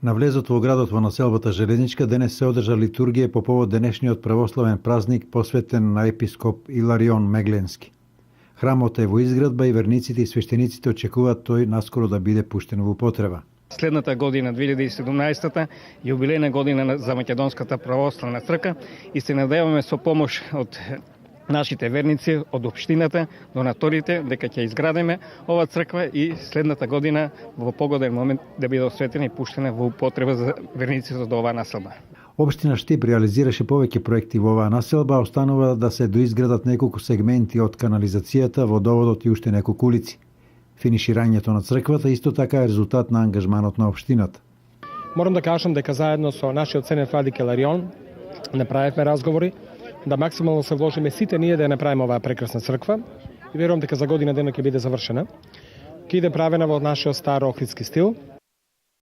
На влезот во градот во населбата Железничка денес се одржа литургија по повод денешниот православен празник посветен на епископ Иларион Мегленски. Храмот е во изградба и верниците и свештениците очекуваат тој наскоро да биде пуштен во употреба. Следната година, 2017-та, јубилејна година за Македонската православна црква и се надеваме со помош од нашите верници, од општината, донаторите, дека ќе изградиме ова црква и следната година во погоден момент да биде осветена и пуштена во употреба за верниците од оваа населба. Општина Штип реализираше повеќе проекти во оваа населба, останува да се доизградат неколку сегменти од канализацијата, водоводот и уште неколку улици. Финиширањето на црквата исто така е резултат на ангажманот на општината. Морам да кажам дека заедно со нашиот ценен владик Иларион направивме разговори да максимално се вложиме сите ние да ја направиме оваа прекрасна црква и верувам дека за година дена ќе биде завршена. Ќе иде правена во нашиот стар охридски стил,